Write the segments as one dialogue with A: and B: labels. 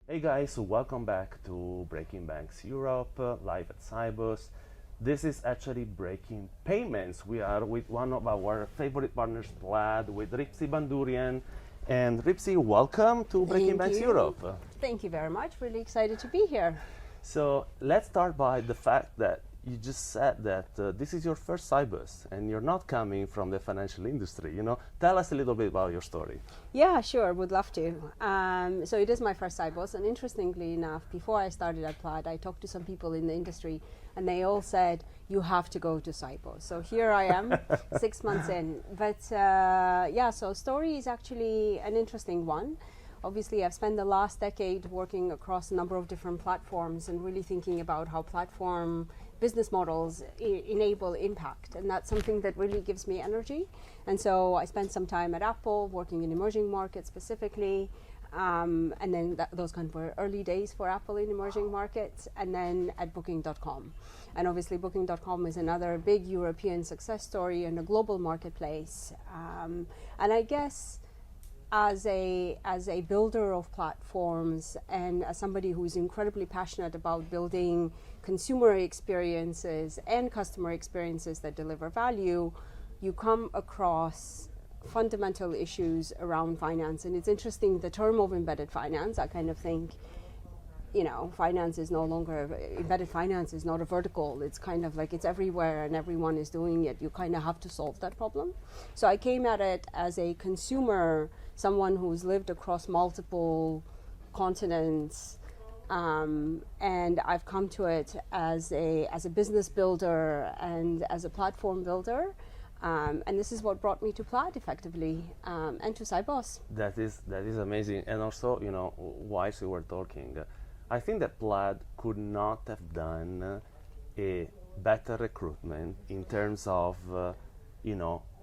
A: Hey guys, welcome back to Breaking Banks Europe, live at SIBOS. This is actually Breaking Payments. We are with one of our favorite partners, Plaid, with Ripsy Bandourian. And Ripsy, welcome to Breaking Banks Europe.
B: Thank you very much. Really excited to be here.
A: So let's start by the fact that you just said that this is your first SIBOS and you're not coming from the financial industry. Tell us a little bit about your story.
B: Yeah, sure. Would love to. So it is my first SIBOS, and interestingly enough, before I started at Plaid, I talked to some people in the industry, and they all said you have to go to SIBOS. So here I am, 6 months in. But so story is actually an interesting one. Obviously, I've spent the last decade working across a number of different platforms and really thinking about how platform business models enable impact, and that's something that really gives me energy. And so I spent some time at Apple working in emerging markets specifically, and then those kind of were early days for Apple in emerging markets, and then at Booking.com. And obviously Booking.com is another big European success story and a global marketplace. And I guess as a builder of platforms and as somebody who's incredibly passionate about building consumer experiences and customer experiences that deliver value, you come across fundamental issues around finance. And it's interesting, the term of embedded finance, I kind of think, finance is no longer, embedded finance is not a vertical. It's kind of like it's everywhere and everyone is doing it. You kind of have to solve that problem. So I came at it as a consumer, someone who's lived across multiple continents, and I've come to it as a business builder and as a platform builder. And this is what brought me to Plaid effectively, and to SIBOS.
A: That is amazing. And also, whilst we were talking, I think that Plaid could not have done a better recruitment in terms of,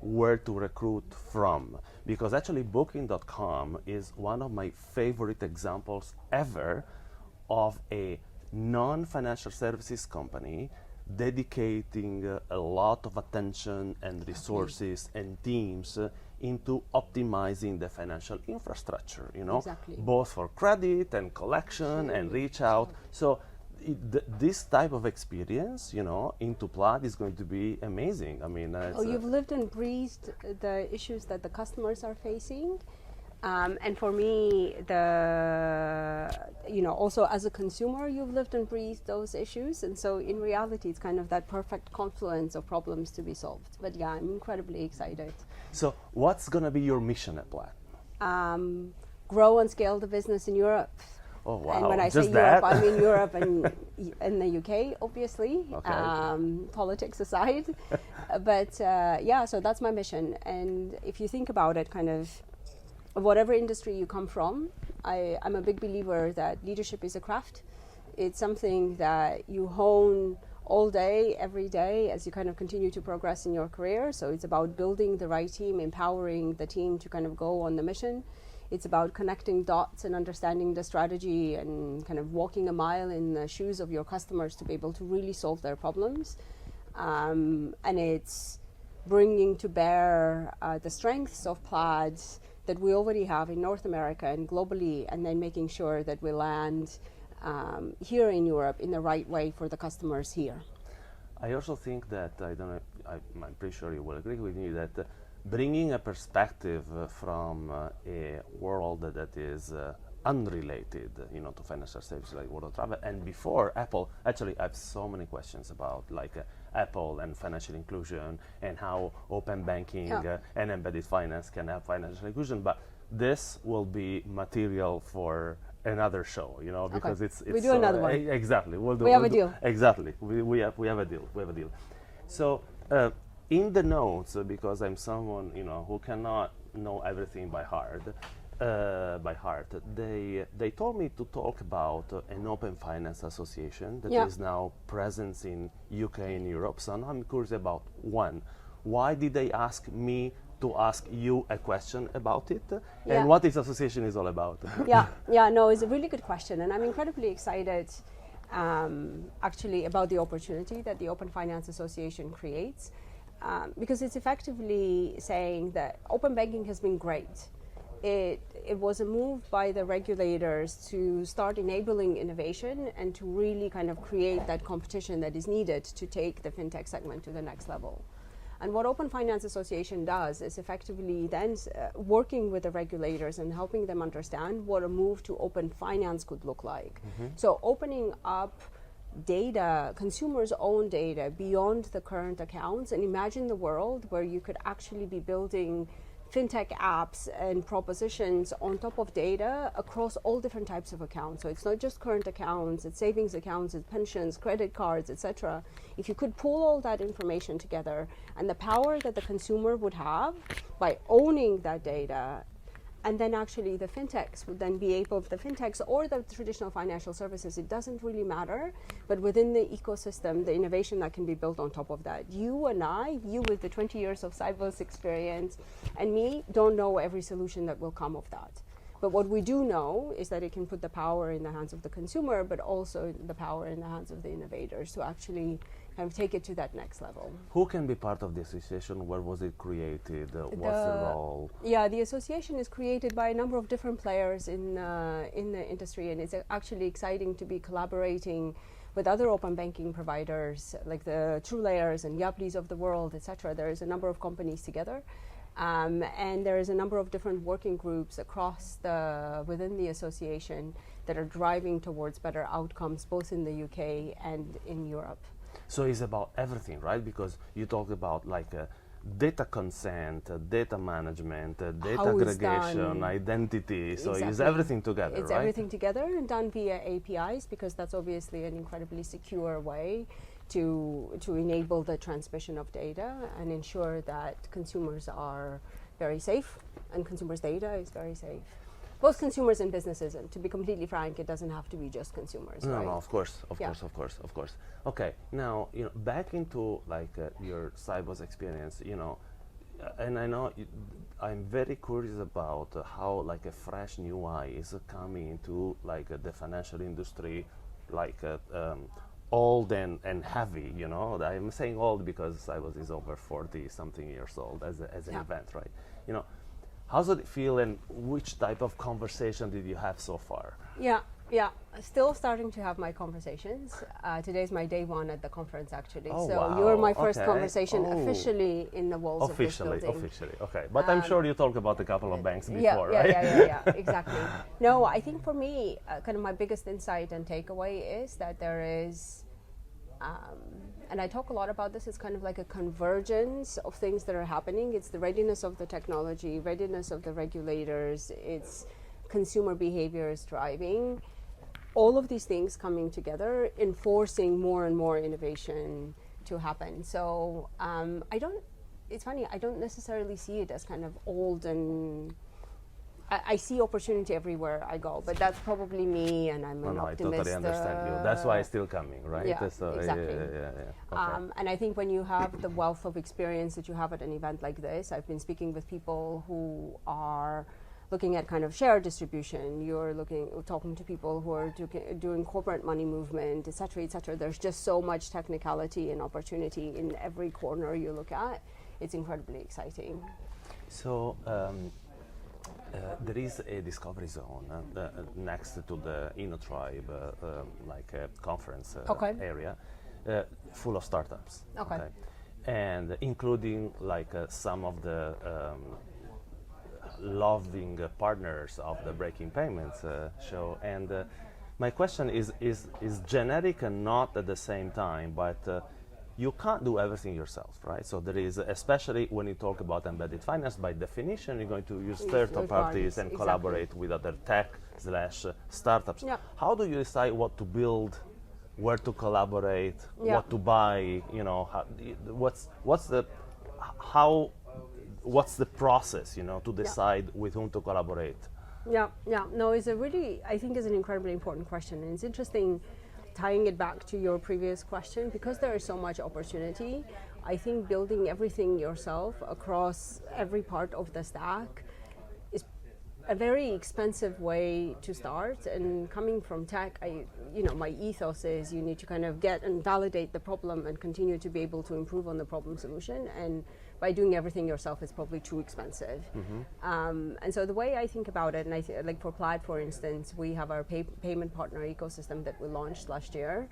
A: where to recruit from. Because actually Booking.com is one of my favorite examples ever of a non-financial services company dedicating a lot of attention and resources and teams into optimizing the financial infrastructure,
B: Exactly.
A: both for credit and collection and reach out. So this type of experience, into Plaid is going to be amazing. I mean,
B: you've lived and breathed the issues that the customers are facing. And for me, also as a consumer, you've lived and breathed those issues. And so in reality, it's kind of that perfect confluence of problems to be solved. But yeah, I'm incredibly excited.
A: So what's going to be your mission at Plaid?
B: Grow and scale the business in Europe.
A: Oh, wow.
B: And when I
A: Just
B: say
A: that?
B: Europe, I mean Europe and the UK, obviously,
A: Okay.
B: politics aside. But so that's my mission. And if you think about it, kind of whatever industry you come from, I'm a big believer that leadership is a craft. It's something that you hone all day, every day, as you kind of continue to progress in your career. So it's about building the right team, empowering the team to kind of go on the mission. It's about connecting dots and understanding the strategy and kind of walking a mile in the shoes of your customers to be able to really solve their problems. And it's bringing to bear the strengths of Plaid that we already have in North America and globally, and then making sure that we land here in Europe in the right way for the customers here.
A: I also think that, I'm pretty sure you will agree with me, that bringing a perspective from a world that is unrelated, to financial services like world of travel, and before Apple, actually I have so many questions about Apple and financial inclusion and how open banking and embedded finance can have financial inclusion, but this will be material for another show, because it's
B: we do another one.
A: Exactly.
B: We have a deal.
A: Exactly. We have a deal. So in the notes, because I'm someone who cannot know everything by heart, they told me to talk about an open finance association that is now present in UK and Europe. So now I'm curious about why did they ask me to ask you a question about it, and what this association is all about?
B: No, it's a really good question, and I'm incredibly excited actually about the opportunity that the Open Finance Association creates, because it's effectively saying that open banking has been great, it was a move by the regulators to start enabling innovation and to really kind of create that competition that is needed to take the fintech segment to the next level. And what Open Finance Association does is effectively then working with the regulators and helping them understand what a move to open finance could look like. So opening up data, consumers' own data, beyond the current accounts, and imagine the world where you could actually be building fintech apps and propositions on top of data across all different types of accounts. So it's not just current accounts, it's savings accounts, it's pensions, credit cards, etc. If you could pull all that information together, and the power that the consumer would have by owning that data, and then actually the fintechs would then be able, the fintechs or the traditional financial services, it doesn't really matter, but within the ecosystem, the innovation that can be built on top of that. You and I, you with the 20 years of SIBOS experience, and me, don't know every solution that will come of that. But what we do know is that it can put the power in the hands of the consumer, but also the power in the hands of the innovators to actually kind of take it to that next level.
A: Who can be part of the association? Where was it created? What's the role?
B: Yeah, the association is created by a number of different players in the industry, and it's actually exciting to be collaborating with other open banking providers like the TrueLayers and Yaplis of the world, etc. There is a number of companies together. And there is a number of different working groups across within the association that are driving towards better outcomes both in the UK and in Europe.
A: So it's about everything, right? Because you talk about like data consent, data management, data aggregation, identity. So it's everything together,
B: it's
A: right?
B: Everything together and done via APIs, because that's obviously an incredibly secure way to enable the transmission of data and ensure that consumers are very safe and consumers' data is very safe. Both consumers and businesses, and to be completely frank, it doesn't have to be just consumers, right?
A: No, of course. Okay, now, back into like your SIBOS experience, and I know I'm very curious about how like a fresh new eye is coming into like the financial industry, like old and heavy, I'm saying old because SIBOS is over 40 something years old as an event, right? How does it feel, and which type of conversation did you have so far?
B: Yeah, still starting to have my conversations. Today's my day one at the conference, actually.
A: Oh,
B: so
A: wow.
B: you're my first
A: Okay.
B: conversally officially in the walls of this building.
A: Officially, okay. But I'm sure you talked about a couple of banks before,
B: yeah,
A: right?
B: Yeah, exactly. No, I think for me, kind of my biggest insight and takeaway is that there is, and I talk a lot about this, it's kind of like a convergence of things that are happening. It's the readiness of the technology, readiness of the regulators, it's consumer behaviors driving. All of these things coming together, enforcing more and more innovation to happen. So it's funny, I don't necessarily see it as kind of old, and I see opportunity everywhere I go, but that's probably me, and I'm an optimist.
A: I totally understand you. That's why it's still coming, right?
B: Yeah, exactly.
A: Yeah. Okay.
B: And I think when you have the wealth of experience that you have at an event like this, I've been speaking with people who are looking at kind of share distribution, you're talking to people who are doing corporate money movement, et cetera, et cetera. There's just so much technicality and opportunity in every corner you look at. It's incredibly exciting.
A: So, there is a discovery zone next to the InnoTribe, like a conference area, full of startups.
B: Okay.
A: And including like some of the loving partners of the Breaking Payments show. And my question is generic and not at the same time, but you can't do everything yourself, right? So there is, especially when you talk about embedded finance, by definition, you're going to use third parties and collaborate with other tech/startups.
B: Yeah.
A: How do you decide what to build, where to collaborate, what to buy? What's the process, to decide with whom to collaborate?
B: No, it's I think it's an incredibly important question, and it's interesting tying it back to your previous question, because there is so much opportunity. I think building everything yourself across every part of the stack is a very expensive way to start. And coming from tech, my ethos is you need to kind of get and validate the problem and continue to be able to improve on the problem solution. And by doing everything yourself is probably too expensive. And so the way I think about it, and like for Plaid, for instance, we have our payment partner ecosystem that we launched last year.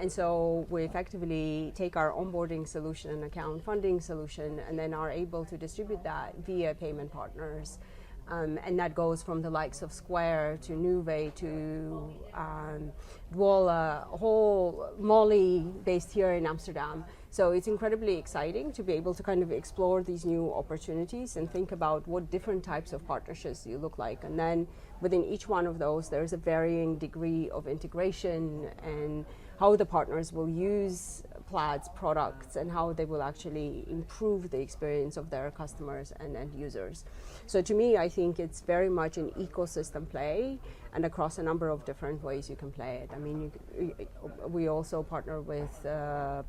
B: And so we effectively take our onboarding solution and account funding solution and then are able to distribute that via payment partners. And that goes from the likes of Square to Nuvei to Dwolla, a whole Molly based here in Amsterdam. So it's incredibly exciting to be able to kind of explore these new opportunities and think about what different types of partnerships you look like. And then within each one of those, there's a varying degree of integration and how the partners will use Plaid's products and how they will actually improve the experience of their customers and end users. So to me, I think it's very much an ecosystem play, and across a number of different ways you can play it. I mean, we also partner with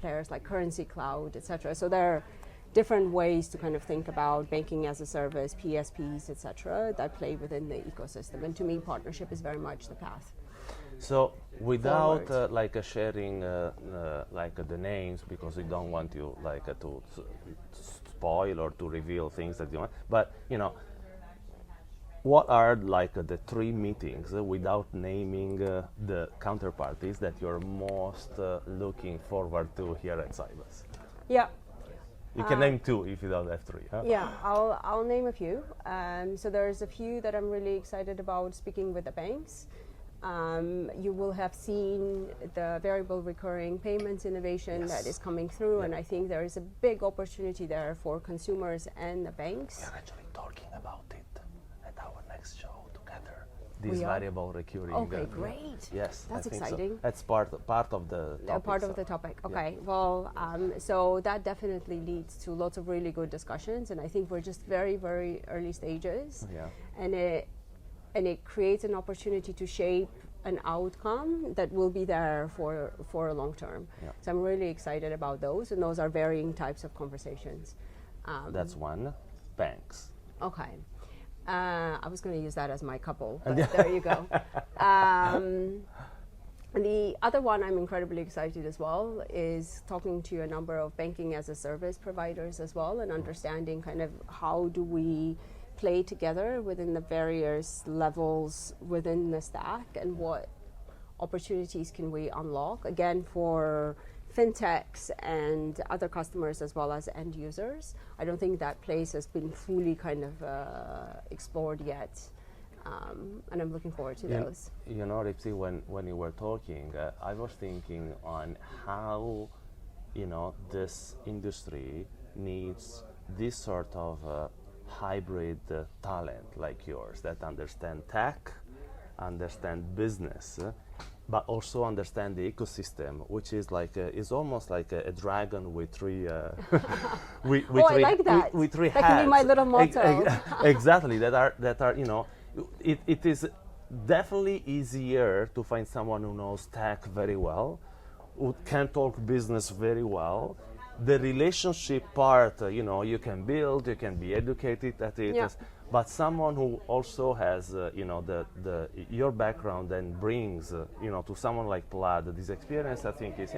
B: players like Currency Cloud, etc. So there are different ways to kind of think about banking as a service, PSPs, etc. that play within the ecosystem. And to me, partnership is very much the path.
A: So without sharing the names, because we don't want you to spoil or to reveal things that you want, but what are the 3 meetings without naming the counterparties that you're most looking forward to here at SIBOS?
B: Yeah.
A: You can name 2 if you don't have 3. Huh?
B: Yeah, I'll name a few. So there's a few that I'm really excited about speaking with the banks. You will have seen the variable recurring payments innovation that is coming through, and I think there is a big opportunity there for consumers and the banks.
A: We are actually talking about it at our next show together. This variable recurring.
B: Okay, great.
A: Yes,
B: that's
A: I think
B: exciting.
A: So. That's part of the topic.
B: Part of the topic. Okay. Yeah. Well, so that definitely leads to lots of really good discussions, and I think we're just very, very early stages.
A: Yeah.
B: And it creates an opportunity to shape an outcome that will be there for a long term. Yeah. So I'm really excited about those, and those are varying types of conversations.
A: That's one. Banks.
B: Okay. I was going to use that as my couple, but there you go. And the other one I'm incredibly excited as well is talking to a number of banking as a service providers as well, and understanding kind of how do we play together within the various levels within the stack, and what opportunities can we unlock, again, for fintechs and other customers as well as end users. I don't think that place has been fully kind of explored yet, and I'm looking forward to those.
A: Ripsy, when you were talking, I was thinking on how this industry needs this sort of hybrid talent like yours that understand tech, understand business, but also understand the ecosystem, which is is almost like a dragon with 3 with
B: I like that.
A: With 3
B: that
A: hats.
B: Can be my little motto.
A: Exactly. That are it is definitely easier to find someone who knows tech very well, who can talk business very well. The relationship part, you can build, you can be educated at it, but someone who also has, your background and brings, to someone like Plaid this experience, I think is,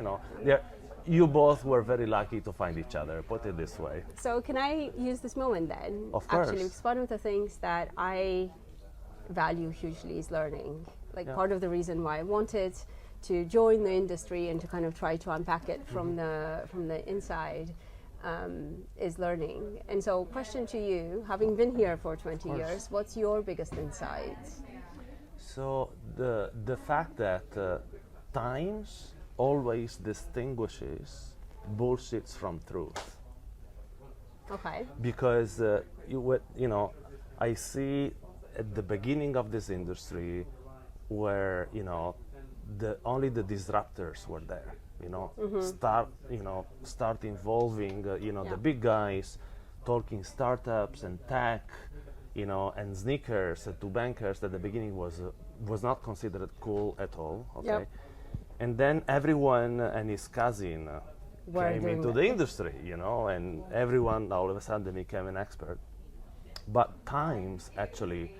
A: you both were very lucky to find each other, put it this way.
B: So can I use this moment then?
A: Of course.
B: Actually, it's one of the things that I value hugely is learning. Part of the reason why I wanted to join the industry and to kind of try to unpack it from the inside is learning. And so, question to you, having been here for 20 years, what's your biggest insight?
A: So the fact that times always distinguishes bullshits from truth.
B: Okay.
A: Because I see at the beginning of this industry where only the disruptors were there, start involving, the big guys, talking startups and tech, and sneakers to bankers at the beginning was not considered cool at all. Okay, and then everyone and his cousin came into the industry, and everyone all of a sudden became an expert. But times actually,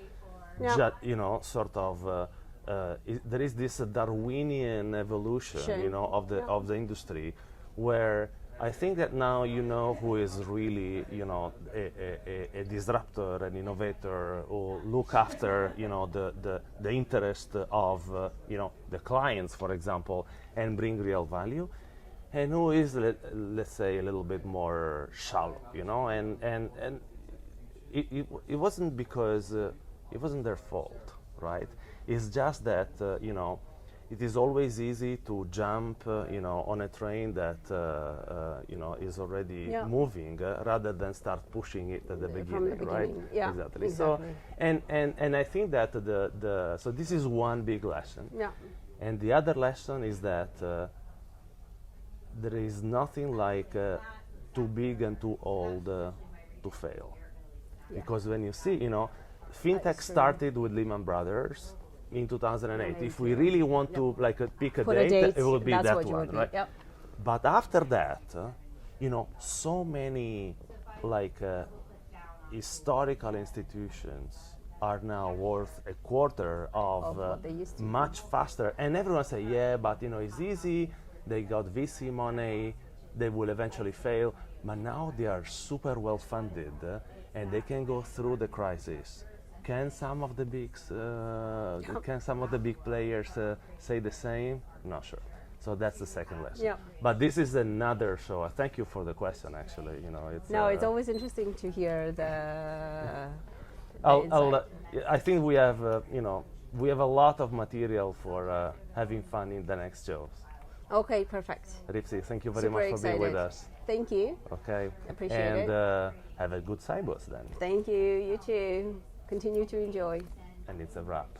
A: sort of. There is this Darwinian evolution, of the industry, where I think that now you know who is really, you know, a disruptor, an innovator, or look after, you know, the interest of, you know, the clients, for example, and bring real value, and who is, let's say, a little bit more shallow, you know, and it wasn't because it wasn't their fault, right? It's just that, you know, it is always easy to jump, you know, on a train that, you know, is already moving, rather than start pushing it at the beginning, right?
B: Yeah,
A: exactly. So,
B: exactly.
A: and I think that so this is one big lesson.
B: Yeah.
A: And the other lesson is that there is nothing like too big and too old to fail.
B: Yeah.
A: Because when you see, you know, fintech started with Lehman Brothers in 2008. If we really want to like pick a date, it would be that one, right?
B: Yep.
A: But after that, you know, so many like historical institutions are now worth a quarter of
B: what they used to be.
A: much faster. And everyone say, yeah, but you know, it's easy. They got VC money. They will eventually fail. But now they are super well funded, and they can go through the crisis. Can some of the big players say the same? Not sure. So that's the second lesson.
B: Yeah.
A: But this is another show. Thank you for the question. Actually, you know, it's
B: No, it's always interesting to hear the
A: I think we have, you know, we have a lot of material for having fun in the next shows.
B: Okay, perfect.
A: Ripsy, thank you very
B: Super
A: much for being with
B: excited.
A: us.
B: Thank you.
A: Okay.
B: Appreciate
A: and
B: it.
A: Have a good SIBOS then.
B: Thank you. You too. Continue to enjoy.
A: And it's a wrap.